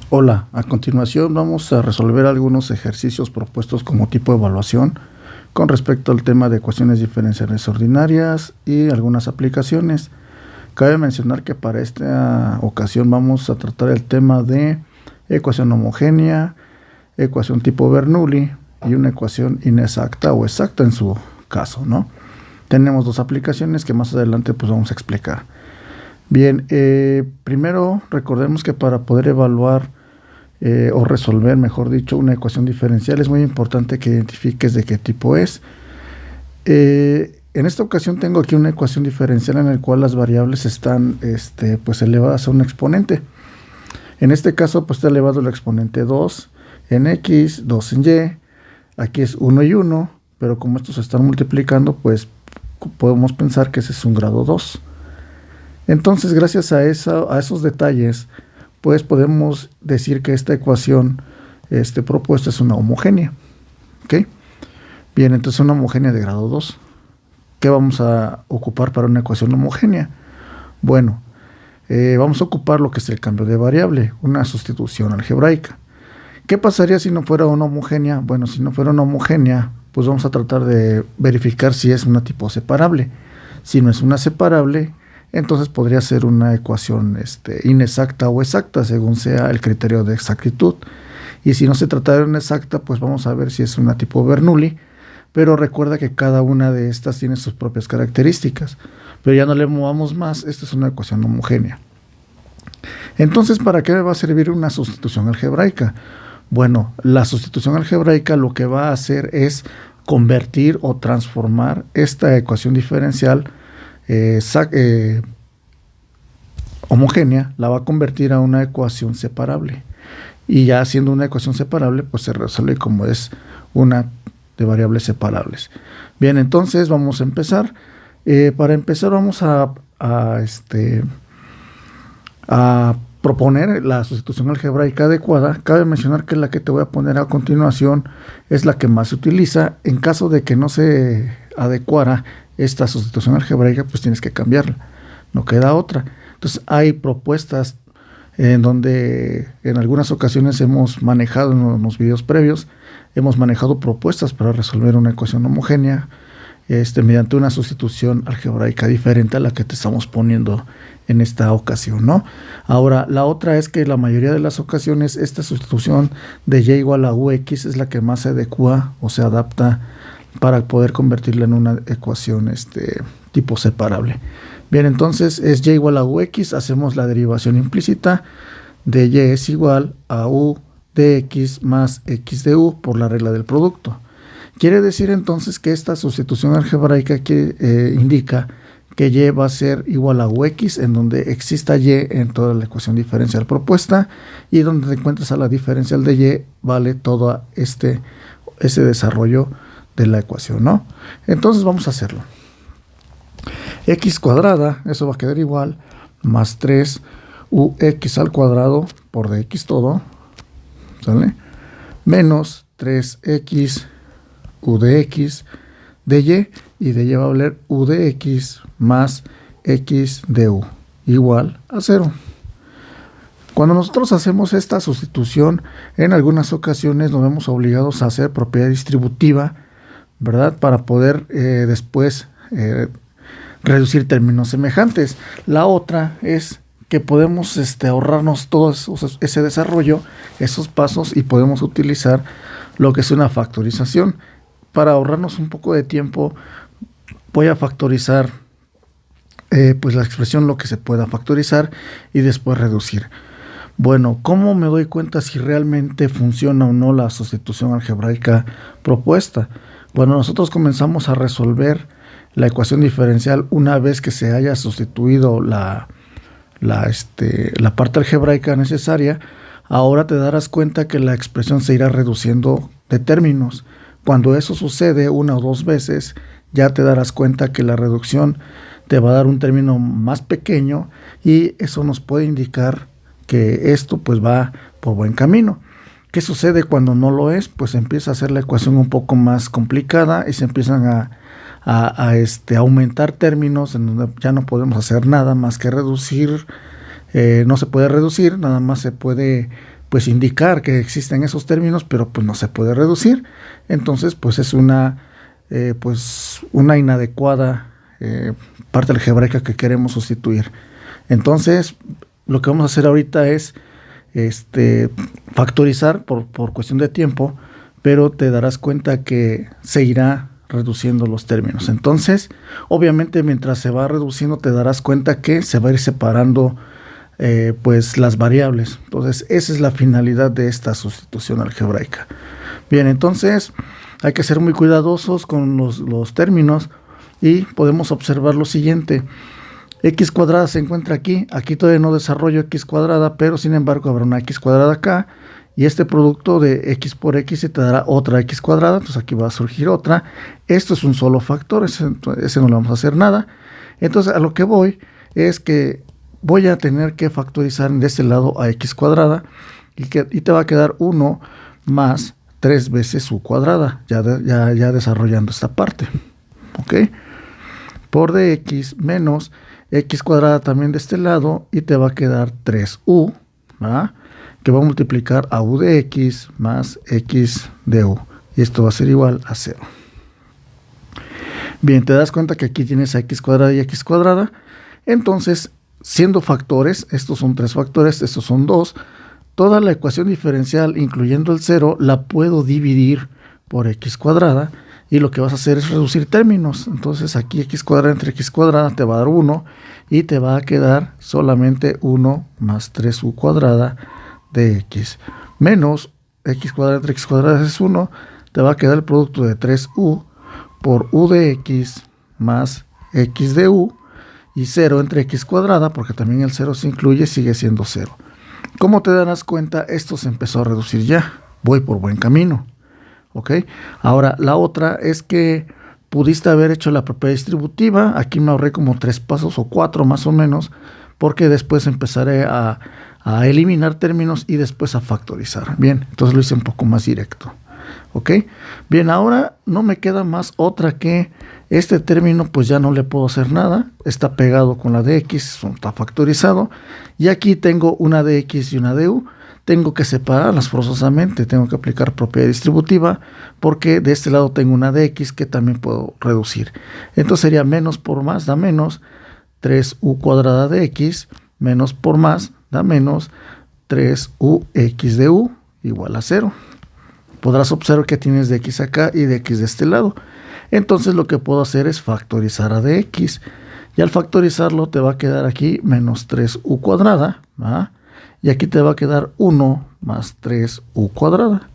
Hola, a continuación vamos a resolver algunos ejercicios propuestos como tipo de evaluación con respecto al tema de ecuaciones diferenciales ordinarias y algunas aplicaciones. Cabe mencionar que para esta ocasión vamos a tratar el tema de ecuación homogénea, ecuación tipo Bernoulli y una ecuación inexacta o exacta en su caso, ¿no? Tenemos dos aplicaciones que más adelante pues vamos a explicar. Bien, primero recordemos que para poder evaluar o resolver, mejor dicho, una ecuación diferencial es muy importante que identifiques de qué tipo es. En esta ocasión tengo aquí una ecuación diferencial en la cual las variables están pues elevadas a un exponente. En este caso pues está elevado el exponente 2 en x, 2 en y, aquí es 1 y 1, pero como estos se están multiplicando pues podemos pensar que ese es un grado 2. Entonces, gracias a esos detalles, pues podemos decir que esta ecuación propuesta es una homogénea. ¿Ok? Bien, entonces una homogénea de grado 2. ¿Qué vamos a ocupar para una ecuación homogénea? Bueno, vamos a ocupar lo que es el cambio de variable, una sustitución algebraica. ¿Qué pasaría si no fuera una homogénea? Bueno, si no fuera una homogénea, pues vamos a tratar de verificar si es una tipo separable. Si no es una separable, entonces podría ser una ecuación inexacta o exacta, según sea el criterio de exactitud. Y si no se trata de una exacta, pues vamos a ver si es una tipo Bernoulli, pero recuerda que cada una de estas tiene sus propias características. Pero ya no le movamos más, esta es una ecuación homogénea. Entonces, ¿para qué me va a servir una sustitución algebraica? Bueno, la sustitución algebraica lo que va a hacer es convertir o transformar esta ecuación diferencial homogénea, la va a convertir a una ecuación separable. Y ya siendo una ecuación separable, pues se resuelve como es una de variables separables. Bien, entonces vamos a empezar. Para empezar vamos a proponer la sustitución algebraica adecuada. Cabe mencionar que la que te voy a poner a continuación es la que más se utiliza. En caso de que no se adecuara esta sustitución algebraica, pues tienes que cambiarla, no queda otra. Entonces hay propuestas en donde en algunas ocasiones hemos manejado en los videos previos, hemos manejado propuestas para resolver una ecuación homogénea mediante una sustitución algebraica diferente a la que te estamos poniendo en esta ocasión, ¿no? Ahora, la otra es que la mayoría de las ocasiones esta sustitución de y igual a ux es la que más se adecua o se adapta para poder convertirla en una ecuación tipo separable. Bien, entonces es y igual a ux, hacemos la derivación implícita de y es igual a u de x más x de u por la regla del producto. Quiere decir entonces que esta sustitución algebraica indica que y va a ser igual a ux en donde exista y en toda la ecuación diferencial propuesta, y donde te encuentras a la diferencial de y vale todo ese desarrollo de la ecuación, ¿no? Entonces vamos a hacerlo. X cuadrada, eso va a quedar igual, más 3 ux al cuadrado por dx todo, ¿sale? Menos 3x u de x de y de y va a valer u de x más x de u igual a 0. Cuando nosotros hacemos esta sustitución, en algunas ocasiones nos vemos obligados a hacer propiedad distributiva, ¿verdad? Para poder después reducir términos semejantes. La otra es que podemos ahorrarnos todo ese desarrollo, esos pasos, y podemos utilizar lo que es una factorización. Para ahorrarnos un poco de tiempo, voy a factorizar pues la expresión lo que se pueda factorizar y después reducir. Bueno, ¿cómo me doy cuenta si realmente funciona o no la sustitución algebraica propuesta? Bueno, nosotros comenzamos a resolver la ecuación diferencial una vez que se haya sustituido la parte algebraica necesaria. Ahora te darás cuenta que la expresión se irá reduciendo de términos. Cuando eso sucede una o dos veces, ya te darás cuenta que la reducción te va a dar un término más pequeño, y eso nos puede indicar que esto pues va por buen camino. ¿Qué sucede cuando no lo es? Pues empieza a ser la ecuación un poco más complicada y se empiezan a aumentar términos en donde ya no podemos hacer nada más que reducir. No se puede reducir, nada más se puede pues indicar que existen esos términos, pero pues no se puede reducir. Entonces pues es una inadecuada parte algebraica que queremos sustituir. Entonces lo que vamos a hacer ahorita es factorizar por cuestión de tiempo, pero te darás cuenta que se irá reduciendo los términos. Entonces, obviamente, mientras se va reduciendo, te darás cuenta que se va a ir separando pues las variables. Entonces, esa es la finalidad de esta sustitución algebraica. Bien, entonces hay que ser muy cuidadosos con los términos y podemos observar lo siguiente. X cuadrada se encuentra aquí. Aquí todavía no desarrollo X cuadrada, pero sin embargo habrá una X cuadrada acá. Y este producto de X por X se te dará otra X cuadrada. Entonces aquí va a surgir otra. Esto es un solo factor. Ese no le vamos a hacer nada. Entonces a lo que voy es que voy a tener que factorizar de este lado a X cuadrada. Y te va a quedar 1 más 3 veces U cuadrada. Ya desarrollando esta parte. ¿Ok? Por dx menos X cuadrada también de este lado. Y te va a quedar 3U. ¿verdad? Que va a multiplicar a U de X más X de U. Y esto va a ser igual a 0. Bien, te das cuenta que aquí tienes a X cuadrada y X cuadrada. Entonces, siendo factores, estos son 3 factores, estos son 2. Toda la ecuación diferencial, incluyendo el 0, la puedo dividir por X cuadrada. Y lo que vas a hacer es reducir términos. Entonces, aquí X cuadrada entre X cuadrada te va a dar 1. Y te va a quedar solamente 1 más 3U cuadrada de X. Menos X cuadrada entre X cuadrada es 1. Te va a quedar el producto de 3U por U de X más X de U. Y 0 entre X cuadrada, porque también el 0 se incluye, sigue siendo 0. Como te darás cuenta, esto se empezó a reducir ya. Voy por buen camino. ¿Ok? Ahora, la otra es que pudiste haber hecho la propiedad distributiva. Aquí me ahorré como 3 pasos o 4 más o menos, porque después empezaré a eliminar términos y después a factorizar. Bien, entonces lo hice un poco más directo. ¿Ok? Bien, ahora no me queda más otra que este término, pues ya no le puedo hacer nada. Está pegado con la de X, está factorizado. Y aquí tengo una de X y una de U. Tengo que separarlas forzosamente, tengo que aplicar propiedad distributiva, porque de este lado tengo una de X que también puedo reducir. Entonces sería menos por más da menos 3U cuadrada de X, menos por más da menos 3UX de U igual a 0. Podrás observar que tienes de X acá y de X de este lado. Entonces lo que puedo hacer es factorizar a de X. Y al factorizarlo te va a quedar aquí menos 3U cuadrada, ¿verdad? Y aquí te va a quedar 1 más 3U cuadrada.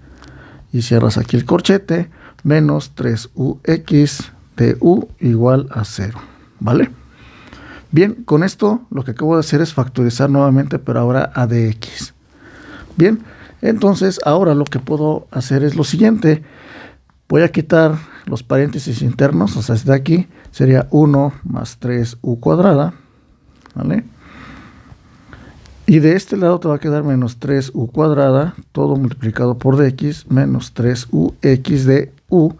Y cierras aquí el corchete, menos 3UX de U igual a 0. ¿Vale? Bien, con esto lo que acabo de hacer es factorizar nuevamente, pero ahora a de X. Bien, entonces ahora lo que puedo hacer es lo siguiente. Voy a quitar los paréntesis internos, o sea, desde aquí sería 1 más 3U cuadrada. ¿Vale? Y de este lado te va a quedar menos 3U cuadrada, todo multiplicado por dx, menos 3UX de U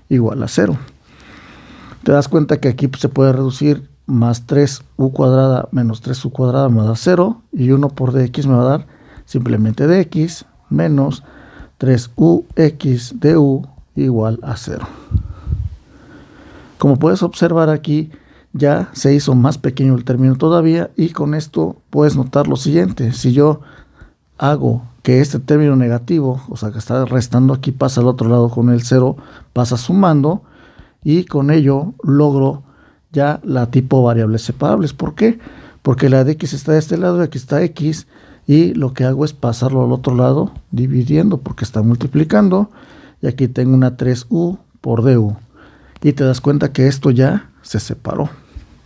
igual a 0. Te das cuenta que aquí se puede reducir más 3U cuadrada menos 3U cuadrada me va a dar 0. Y 1 por dx me va a dar simplemente dx menos 3UX de U igual a 0. Como puedes observar aquí, ya se hizo más pequeño el término todavía, y con esto puedes notar lo siguiente. Si yo hago que este término negativo, o sea que está restando aquí, pasa al otro lado con el 0, pasa sumando, y con ello logro ya la tipo variables separables. ¿Por qué? Porque la de x está de este lado y aquí está x, y lo que hago es pasarlo al otro lado dividiendo porque está multiplicando, y aquí tengo una 3u por du, y te das cuenta que esto ya se separó.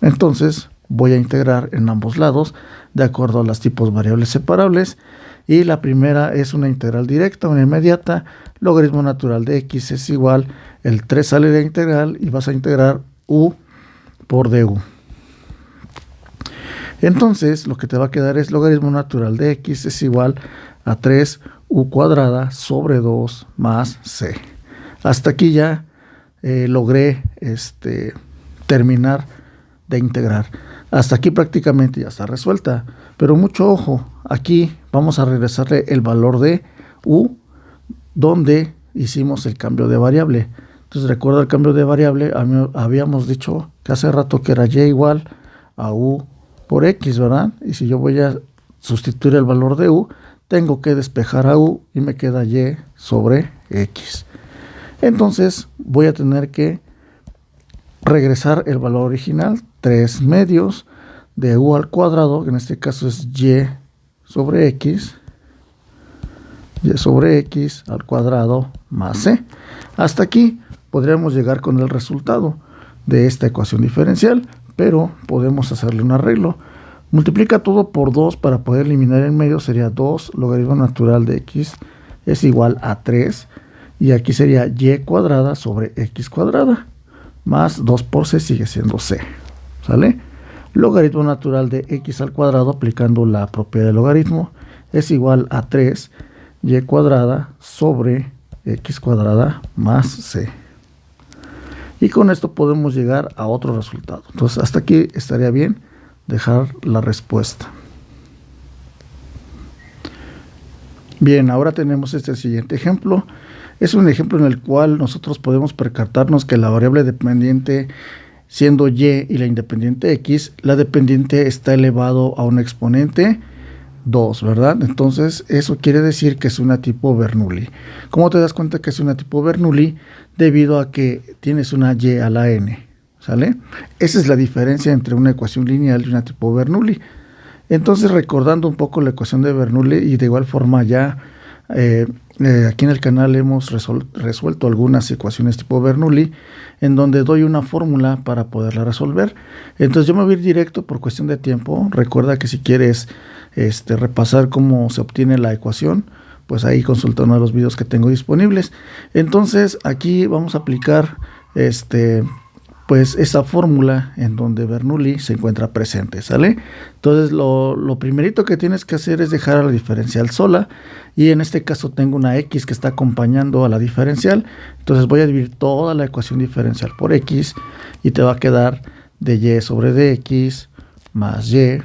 Entonces voy a integrar en ambos lados de acuerdo a los tipos variables separables, y la primera es una integral directa, una inmediata. Logaritmo natural de x es igual, el 3 sale de la integral y vas a integrar u por du. Entonces lo que te va a quedar es logaritmo natural de x es igual a 3u cuadrada sobre 2 más c. Hasta aquí ya logré terminar de integrar. Hasta aquí prácticamente ya está resuelta, pero mucho ojo, aquí vamos a regresarle el valor de u, donde hicimos el cambio de variable. Entonces recuerda el cambio de variable, habíamos dicho que hace rato que era y igual a u por x, ¿verdad? Y si yo voy a sustituir el valor de u, tengo que despejar a u y me queda y sobre x. Entonces voy a tener que regresar el valor original, 3 medios de u al cuadrado, que en este caso es y sobre x al cuadrado más c. Hasta aquí podríamos llegar con el resultado de esta ecuación diferencial, pero podemos hacerle un arreglo. Multiplica todo por 2 para poder eliminar el medio, sería 2 logaritmo natural de x es igual a 3, y aquí sería y cuadrada sobre x cuadrada, más 2 por c sigue siendo c, ¿sale? Logaritmo natural de x al cuadrado, aplicando la propiedad del logaritmo, es igual a 3 y cuadrada sobre x cuadrada más c. Y con esto podemos llegar a otro resultado. Entonces hasta aquí estaría bien dejar la respuesta. Bien, ahora tenemos este siguiente ejemplo. Es un ejemplo en el cual nosotros podemos percatarnos que la variable dependiente siendo y la independiente x, la dependiente está elevado a un exponente 2, ¿verdad? Entonces eso quiere decir que es una tipo Bernoulli. ¿Cómo te das cuenta que es una tipo Bernoulli? Debido a que tienes una y a la n, ¿sale? Esa es la diferencia entre una ecuación lineal y una tipo Bernoulli. Entonces, recordando un poco la ecuación de Bernoulli, y de igual forma ya aquí en el canal hemos resuelto algunas ecuaciones tipo Bernoulli, en donde doy una fórmula para poderla resolver. Entonces yo me voy a ir directo por cuestión de tiempo. Recuerda que si quieres repasar cómo se obtiene la ecuación, pues ahí consulta uno de los videos que tengo disponibles. Entonces aquí vamos a aplicar pues esa fórmula en donde Bernoulli se encuentra presente, ¿sale? Entonces lo primerito que tienes que hacer es dejar a la diferencial sola, y en este caso tengo una x que está acompañando a la diferencial. Entonces voy a dividir toda la ecuación diferencial por x y te va a quedar de y sobre dx más y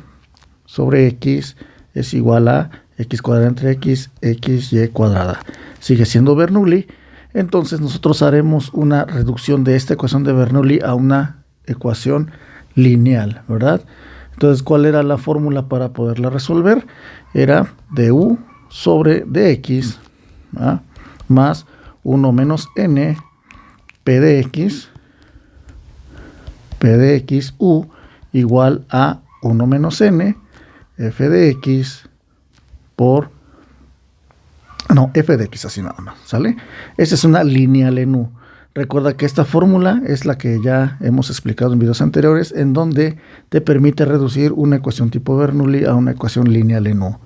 sobre x es igual a x cuadrada entre x, y cuadrada. Sigue siendo Bernoulli. Entonces nosotros haremos una reducción de esta ecuación de Bernoulli a una ecuación lineal, ¿verdad? Entonces, ¿cuál era la fórmula para poderla resolver? Era du sobre dx, ¿verdad?, más 1 menos n p de x u igual a 1 menos n f de x por f de x, así nada más, ¿sale? Esta es una lineal en u. Recuerda que esta fórmula es la que ya hemos explicado en videos anteriores, en donde te permite reducir una ecuación tipo Bernoulli a una ecuación lineal en u,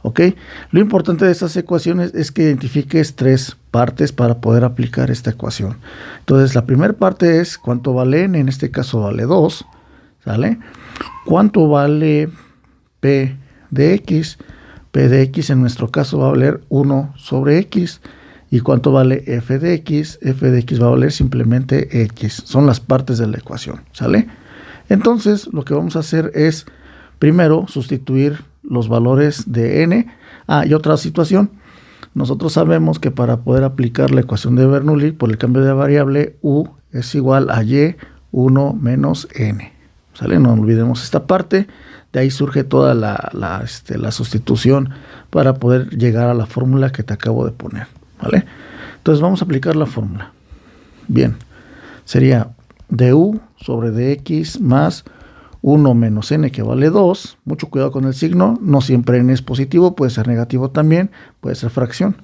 ¿ok? Lo importante de estas ecuaciones es que identifiques 3 partes para poder aplicar esta ecuación. Entonces, la primera parte es cuánto vale n, en este caso vale 2, ¿sale? ¿Cuánto vale p de x? P de x en nuestro caso va a valer 1 sobre x. ¿Y cuánto vale f de x? F de x va a valer simplemente x. Son las partes de la ecuación, ¿sale? Entonces, lo que vamos a hacer es, primero, sustituir los valores de n. Y otra situación. Nosotros sabemos que para poder aplicar la ecuación de Bernoulli, por el cambio de variable, u es igual a y1 menos n, ¿sale? No olvidemos esta parte. De ahí surge toda la sustitución para poder llegar a la fórmula que te acabo de poner, ¿vale? Entonces vamos a aplicar la fórmula. Bien, sería du sobre dx más 1 menos n, que vale 2. Mucho cuidado con el signo, no siempre n es positivo, puede ser negativo también, puede ser fracción.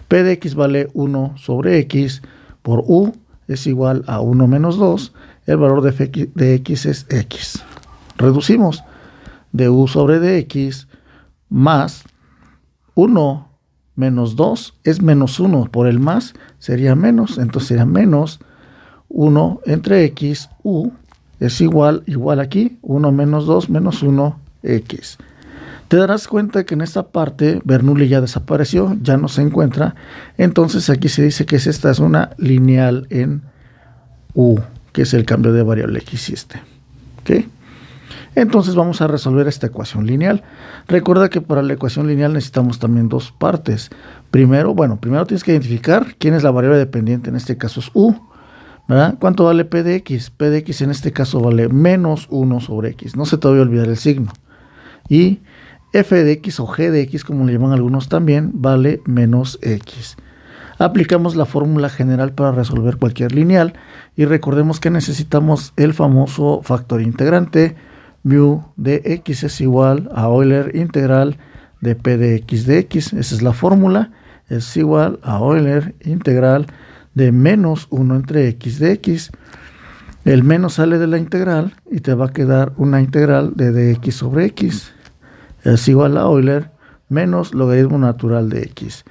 P de x vale 1 sobre x por u es igual a 1 menos 2. El valor de x es x. Reducimos. Du sobre dx más 1 menos 2 es menos 1, por el más sería menos, entonces sería menos 1 entre x, u es igual aquí, 1 menos 2 menos 1, x. Te darás cuenta que en esta parte Bernoulli ya desapareció, ya no se encuentra, entonces aquí se dice que esta es una lineal en u, que es el cambio de variable que hiciste, ¿ok? Entonces vamos a resolver esta ecuación lineal. Recuerda que para la ecuación lineal necesitamos también dos partes. Primero tienes que identificar quién es la variable dependiente, en este caso es u, ¿verdad? ¿Cuánto vale p de x? P de x en este caso vale menos 1 sobre x. No se te vaya a olvidar el signo. Y f de x o g de x, como le llaman algunos también, vale menos x. Aplicamos la fórmula general para resolver cualquier lineal y recordemos que necesitamos el famoso factor integrante. Mu de x es igual a Euler integral de p de x de x. Esa es la fórmula. Es igual a Euler integral de menos 1 entre x de x. El menos sale de la integral y te va a quedar una integral de dx sobre x. Es igual a Euler menos logaritmo natural de x.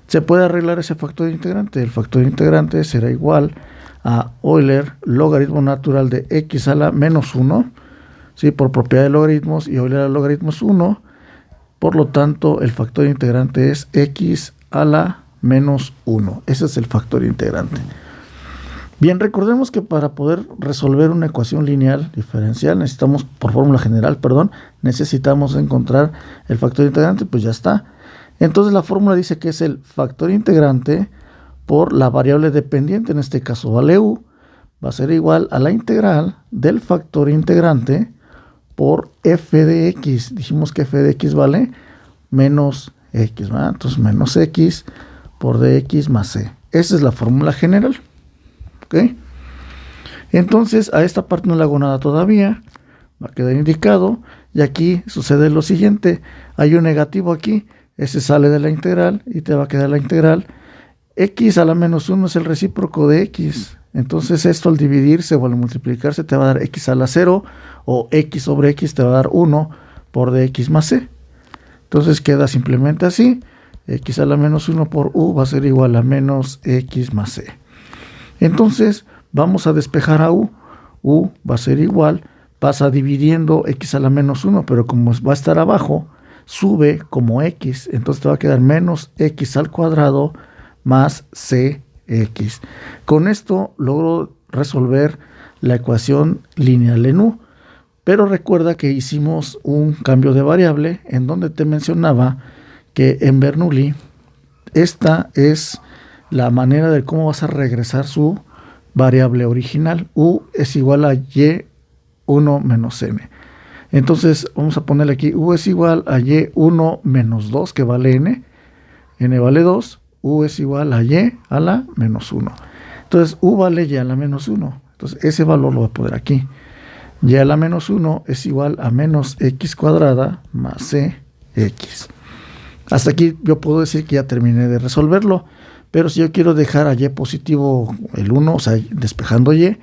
¿Se puede arreglar ese factor integrante? El factor integrante será igual a Euler logaritmo natural de x a la menos 1, ¿sí? Por propiedad de logaritmos, y Euler al logaritmo es 1. Por lo tanto, el factor integrante es x a la menos 1. Ese es el factor integrante. Bien, recordemos que para poder resolver una ecuación lineal diferencial necesitamos, por fórmula general, necesitamos encontrar el factor integrante, pues ya está. Entonces la fórmula dice que es el factor integrante por la variable dependiente, en este caso vale u, va a ser igual a la integral del factor integrante por f de x. Dijimos que f de x vale menos x, ¿verdad? Entonces menos x por dx más c. Esa es la fórmula general. ¿Ok? Entonces a esta parte no le hago nada todavía, va a quedar indicado, y aquí sucede lo siguiente, hay un negativo aquí, ese sale de la integral y te va a quedar la integral. X a la menos 1 es el recíproco de x, entonces esto al dividirse o al multiplicarse te va a dar x a la 0, o x sobre x te va a dar 1 por dx más c. Entonces queda simplemente así, x a la menos 1 por u va a ser igual a menos x más c. Entonces vamos a despejar a u. U va a ser igual, pasa dividiendo x a la menos 1, pero como va a estar abajo, sube como x, entonces te va a quedar menos x al cuadrado más cx. Con esto logro resolver la ecuación lineal en u, pero recuerda que hicimos un cambio de variable en donde te mencionaba que en Bernoulli esta es la manera de cómo vas a regresar su variable original. U es igual a y1 menos m. Entonces vamos a ponerle aquí u es igual a y1 menos 2, que vale n vale 2, u es igual a y a la menos 1. Entonces u vale y a la menos 1. Entonces ese valor lo voy a poner aquí. Y a la menos 1 es igual a menos x cuadrada más cx. Hasta aquí yo puedo decir que ya terminé de resolverlo. Pero si yo quiero dejar a y positivo el 1, o sea, despejando y,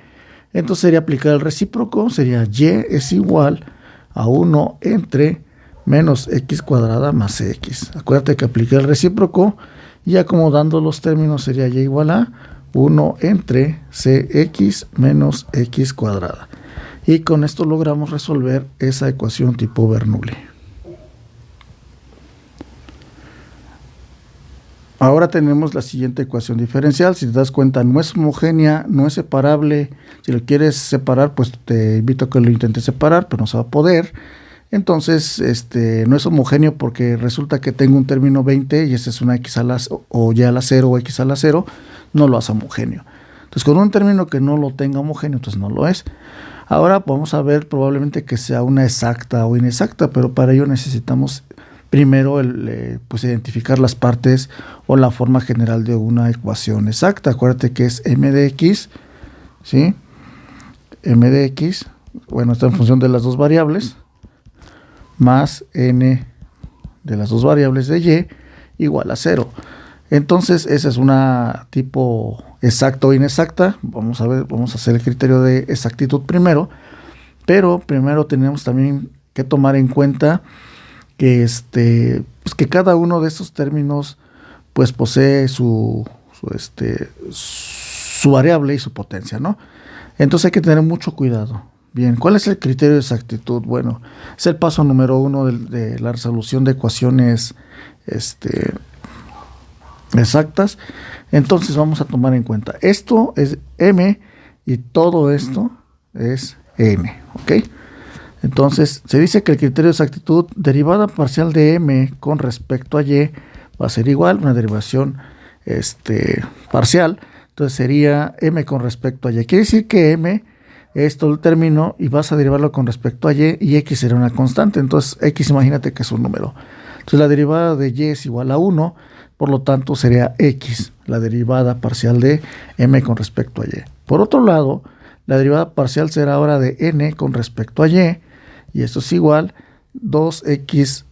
entonces sería aplicar el recíproco, sería y es igual a 1 entre menos x cuadrada más cx. Acuérdate que apliqué el recíproco y acomodando los términos sería y igual a 1 entre cx menos x cuadrada. Y con esto logramos resolver esa ecuación tipo Bernoulli. Ahora tenemos la siguiente ecuación diferencial. Si te das cuenta, no es homogénea, no es separable. Si lo quieres separar, pues te invito a que lo intentes separar, pero no se va a poder. Entonces, no es homogéneo porque resulta que tengo un término 20 y ese es una x a la, o y a la 0 o x a la 0, no lo hace homogéneo. Entonces, con un término que no lo tenga homogéneo, entonces no lo es. Ahora vamos a ver probablemente que sea una exacta o inexacta, pero para ello necesitamos primero pues identificar las partes o la forma general de una ecuación exacta. Acuérdate que es m de x, ¿sí? M de x, bueno, está en función de las dos variables, más n de las dos variables de y igual a 0. Entonces esa es una tipo exacta o inexacta. Vamos a ver, vamos a hacer el criterio de exactitud primero, pero primero tenemos también que tomar en cuenta que pues que cada uno de estos términos pues posee su variable y su potencia, ¿no? Entonces hay que tener mucho cuidado. Bien, ¿cuál es el criterio de exactitud? Bueno, es el paso número 1 de la resolución de ecuaciones exactas. Entonces vamos a tomar en cuenta, esto es m y todo esto es n, ¿ok? Entonces, se dice que el criterio de exactitud derivada parcial de m con respecto a y va a ser igual, una derivación parcial. Entonces sería m con respecto a y. Quiere decir que m es todo el término y vas a derivarlo con respecto a y x será una constante. Entonces x, imagínate que es un número. Entonces la derivada de y es igual a 1, por lo tanto sería x, la derivada parcial de m con respecto a y. Por otro lado, la derivada parcial será ahora de n con respecto a y esto es igual 2x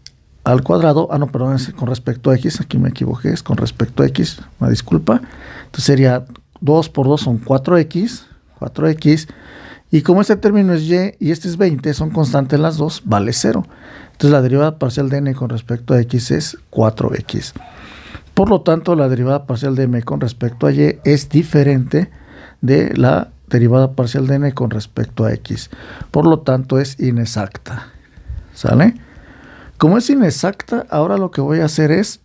al cuadrado. No, perdón, es con respecto a x, aquí me equivoqué, es con respecto a x, una disculpa. Entonces sería 2 por 2 son 4x, y como este término es y este es 20, son constantes las dos, vale 0. Entonces la derivada parcial de n con respecto a x es 4x. Por lo tanto, la derivada parcial de m con respecto a y es diferente de la derivada parcial de n con respecto a x. Por lo tanto, es inexacta. ¿Sale? Como es inexacta, ahora lo que voy a hacer es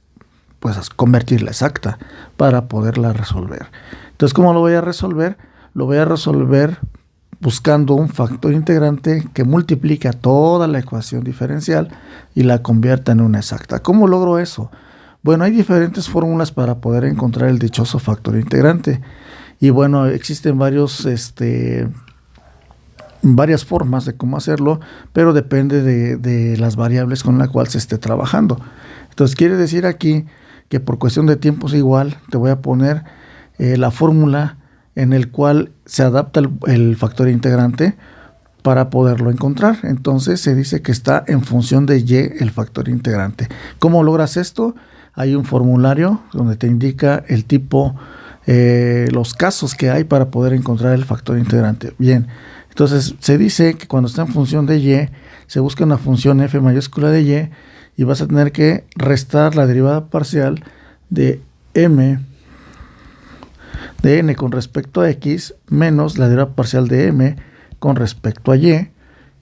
pues convertirla exacta para poderla resolver. Entonces, ¿cómo lo voy a resolver? Lo voy a resolver buscando un factor integrante que multiplica toda la ecuación diferencial y la convierta en una exacta. ¿Cómo logro eso? Bueno, hay diferentes fórmulas para poder encontrar el dichoso factor integrante. Y bueno, existen varias formas de cómo hacerlo, pero depende de las variables con las cuales se esté trabajando. Entonces quiere decir aquí que por cuestión de tiempos igual te voy a poner la fórmula en el cual se adapta el factor integrante para poderlo encontrar. Entonces se dice que está en función de y el factor integrante. ¿Cómo logras esto? Hay un formulario donde te indica el tipo, los casos que hay para poder encontrar el factor integrante. Bien, entonces se dice que cuando está en función de y, se busca una función f mayúscula de y vas a tener que restar la derivada parcial de m de n con respecto a x menos la derivada parcial de m con respecto a y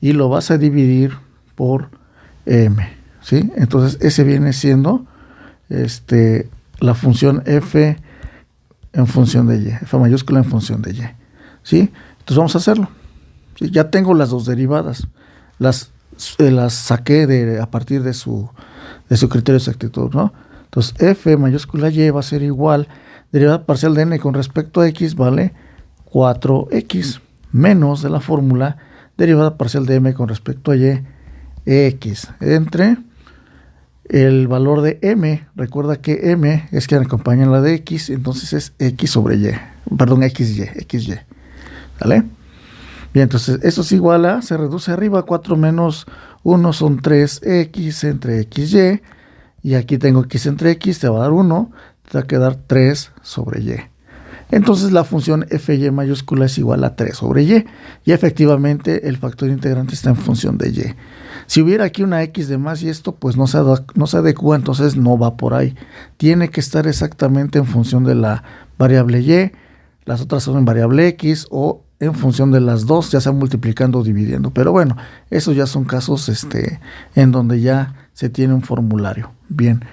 lo vas a dividir por m, ¿sí? Entonces ese viene siendo la función f en función de y, f mayúscula en función de y, ¿sí? Entonces vamos a hacerlo. ¿Sí? Ya tengo las dos derivadas, las saqué a partir de su criterio de exactitud, ¿no? Entonces f mayúscula y va a ser igual, derivada parcial de n con respecto a x vale 4x, menos de la fórmula derivada parcial de m con respecto a y, x, entre el valor de m. Recuerda que m es quien acompaña la de x, entonces es x sobre y, perdón, xy, ¿vale? Bien, entonces eso es igual a, se reduce arriba, 4 menos 1 son 3x entre xy, y aquí tengo x entre x, te va a dar 1, te va a quedar 3 sobre y. Entonces la función fy mayúscula es igual a 3 sobre y efectivamente el factor integrante está en función de y. Si hubiera aquí una x de más y esto pues no se adecua, entonces no va por ahí. Tiene que estar exactamente en función de la variable y, las otras son en variable x o en función de las dos, ya sea multiplicando o dividiendo. Pero bueno, esos ya son casos en donde ya se tiene un formulario. Bien.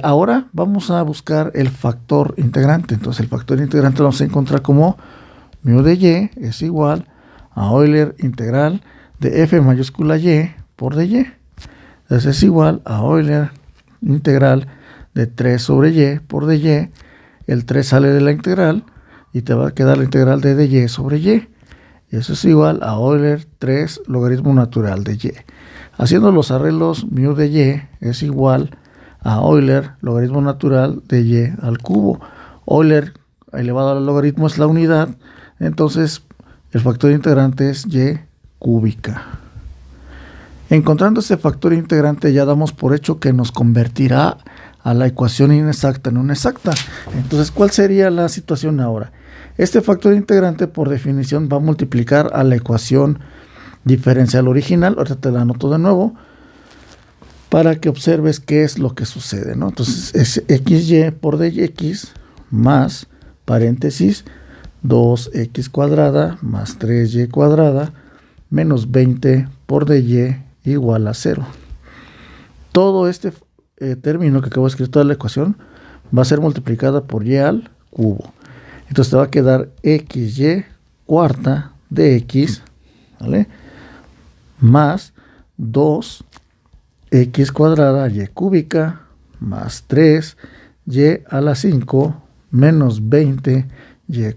Ahora vamos a buscar el factor integrante. Entonces el factor integrante lo vamos a encontrar como mu de y es igual a Euler integral de f mayúscula y por dy. Entonces es igual a Euler integral de 3 sobre y por dy. El 3 sale de la integral y te va a quedar la integral de dy sobre y. Y eso es igual a Euler 3 logaritmo natural de y. Haciendo los arreglos, mu de y es igual a Euler logaritmo natural de y al cubo. Euler elevado al logaritmo es la unidad, entonces el factor integrante es y cúbica. Encontrando este factor integrante ya damos por hecho que nos convertirá a la ecuación inexacta en una exacta. Entonces, ¿cuál sería la situación ahora? Este factor integrante por definición va a multiplicar a la ecuación diferencial original. Ahorita te la anoto de nuevo para que observes qué es lo que sucede, ¿no? Entonces es xy por dx más paréntesis 2x cuadrada más 3y cuadrada menos 20 por dy igual a 0. Todo este término que acabo de escribir, toda la ecuación va a ser multiplicada por y al cubo. Entonces te va a quedar xy cuarta de x, ¿vale? más 2x cuadrada y cúbica más 3y a la 5 menos 20y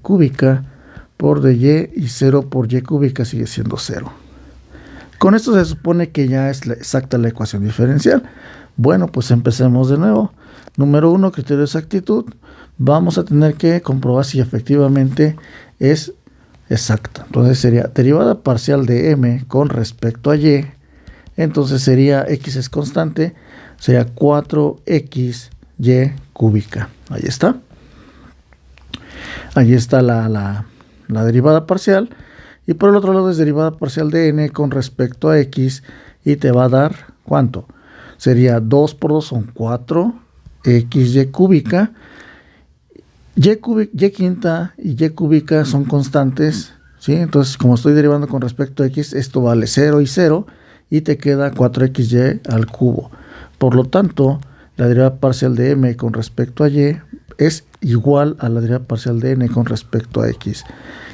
cúbica por dy y 0 por y cúbica sigue siendo 0. Con esto se supone que ya es exacta la ecuación diferencial. Bueno, pues empecemos de nuevo. Número 1, criterio de exactitud. Vamos a tener que comprobar si efectivamente es exacta. Entonces sería derivada parcial de m con respecto a y. Entonces sería x es constante, sería 4xy cúbica. Ahí está. Ahí está la derivada parcial. Y por el otro lado es derivada parcial de n con respecto a x. Y te va a dar, ¿cuánto? Sería 2 por 2 son 4xy cúbica. Y quinta y y cúbica son constantes, ¿sí? Entonces, como estoy derivando con respecto a x, esto vale 0 y 0. Y te queda 4xy al cubo. Por lo tanto, la derivada parcial de m con respecto a y es igual a la derivada parcial de n con respecto a x.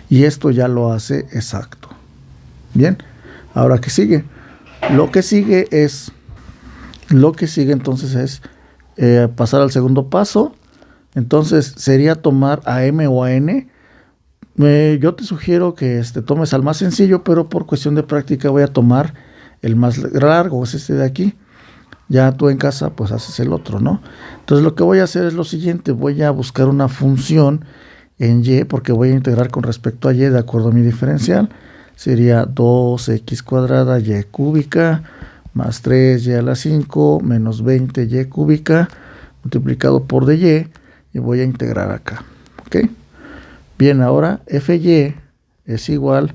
Y esto ya lo hace exacto. Bien, ahora ¿qué sigue? Lo que sigue entonces es pasar al segundo paso. Entonces sería tomar a m o a n. Yo te sugiero que tomes al más sencillo, pero por cuestión de práctica voy a tomar el más largo, es este de aquí. Ya tú en casa pues haces el otro, ¿no? Entonces lo que voy a hacer es lo siguiente. Voy a buscar una función en y, porque voy a integrar con respecto a y de acuerdo a mi diferencial. Sería 2x cuadrada y cúbica más 3y a la 5 menos 20y cúbica multiplicado por dy, y voy a integrar acá. ¿Ok? Bien, ahora fy es igual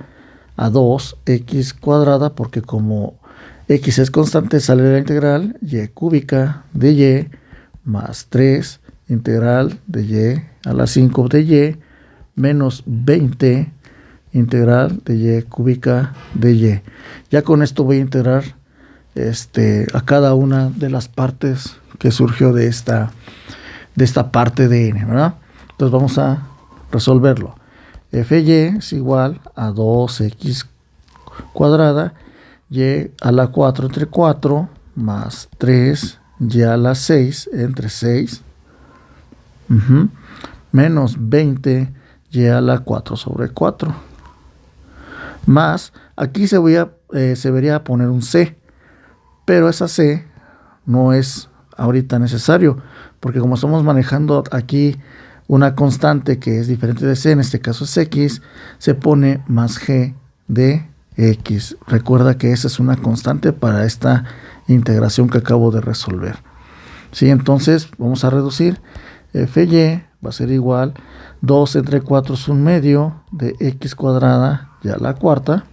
a 2x cuadrada, porque como x es constante sale la integral y cúbica de y más 3 integral de y a la 5 de y menos 20 integral de y cúbica de y. Ya con esto voy a integrar a cada una de las partes que surgió de esta parte de n, ¿verdad? Entonces vamos a resolverlo. Fy es igual a 2x cuadrada y a la 4 entre 4 más 3y a la 6 entre 6 menos 20 y a la 4 sobre 4 más, aquí se debería poner un c, pero esa c no es ahorita necesario, porque como estamos manejando aquí una constante que es diferente de c, en este caso es x, se pone más g de x. Recuerda que esa es una constante para esta integración que acabo de resolver. ¿Sí? Entonces vamos a reducir. Fy va a ser igual 2 entre 4 es un medio de x cuadrada y a la cuarta,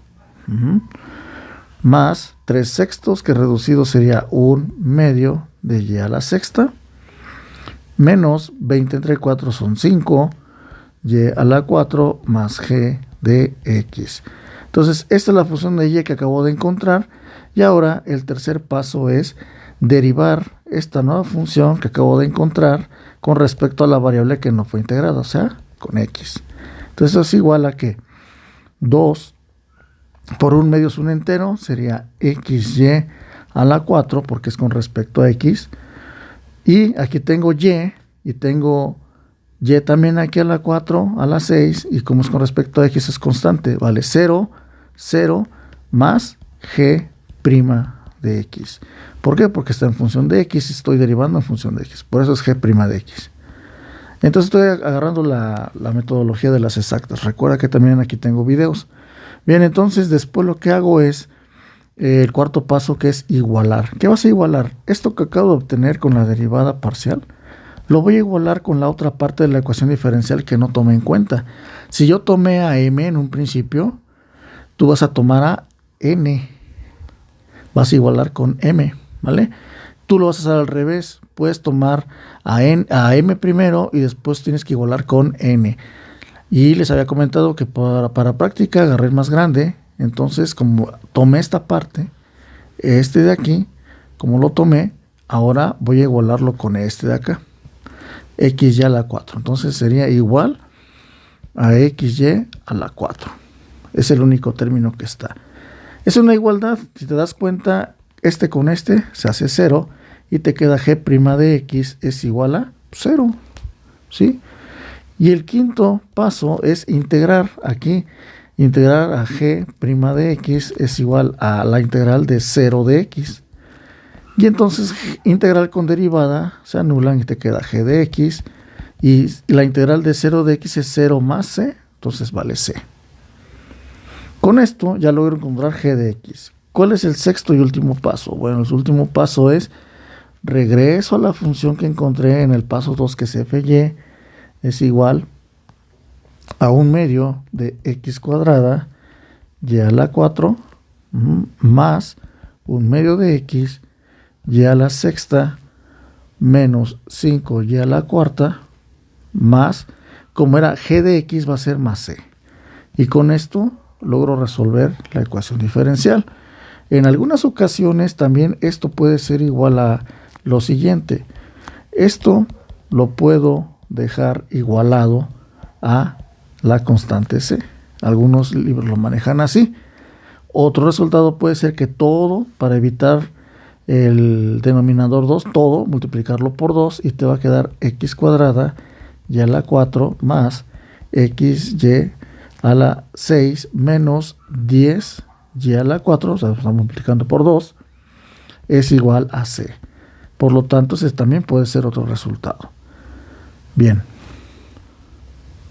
más 3 sextos, que reducido sería un medio de y a la sexta, menos 20 entre 4 son 5, y a la 4 más g de x. Entonces, esta es la función de y que acabo de encontrar. Y ahora el tercer paso es derivar esta nueva función que acabo de encontrar con respecto a la variable que no fue integrada, o sea, con x. Entonces, eso es igual a que 2 por un medio es un entero, sería xy a la 4, porque es con respecto a x. Y aquí tengo y tengo y también aquí a la 4, a la 6, y como es con respecto a x es constante, vale 0, 0 más g' de x. ¿Por qué? Porque está en función de x y estoy derivando en función de x. Por eso es g' de x. Entonces estoy agarrando la metodología de las exactas. Recuerda que también aquí tengo videos. Bien, entonces después lo que hago es el cuarto paso, que es igualar. ¿Qué vas a igualar? Esto que acabo de obtener con la derivada parcial, lo voy a igualar con la otra parte de la ecuación diferencial que no tomé en cuenta. Si yo tomé a m en un principio, tú vas a tomar a n. Vas a igualar con m, ¿vale? Tú lo vas a hacer al revés. Puedes tomar a m primero y después tienes que igualar con n. Y les había comentado que para práctica agarré el más grande. Entonces, como tomé esta parte, este de aquí, como lo tomé, ahora voy a igualarlo con este de acá. Xy a la 4. Entonces sería igual a xy a la 4. Es el único término que está. Es una igualdad. Si te das cuenta, este con este se hace 0 y te queda g' de x es igual a 0. ¿Sí? Y el quinto paso es integrar. Aquí, integrar a g' de x es igual a la integral de 0 de x. Y entonces integral con derivada se anulan y te queda g de x. Y la integral de 0 de x es 0 más c, entonces vale c. Con esto ya logro encontrar g de x. ¿Cuál es el sexto y último paso? Bueno, el último paso es regreso a la función que encontré en el paso 2, que es f(y) es igual a 1 medio de x cuadrada y a la 4 más 1 medio de x y a la sexta menos 5y a la cuarta más, como era g de x va a ser más c. Y con esto logro resolver la ecuación diferencial. En algunas ocasiones también esto puede ser igual a lo siguiente. Esto lo puedo dejar igualado a la constante c. Algunos libros lo manejan así. Otro resultado puede ser que todo, para evitar el denominador 2, todo, multiplicarlo por 2 y te va a quedar x cuadrada y a la 4 más xy a la 6 menos 10 y a la 4, o sea, estamos multiplicando por 2, es igual a c. Por lo tanto, ese también puede ser otro resultado. Bien.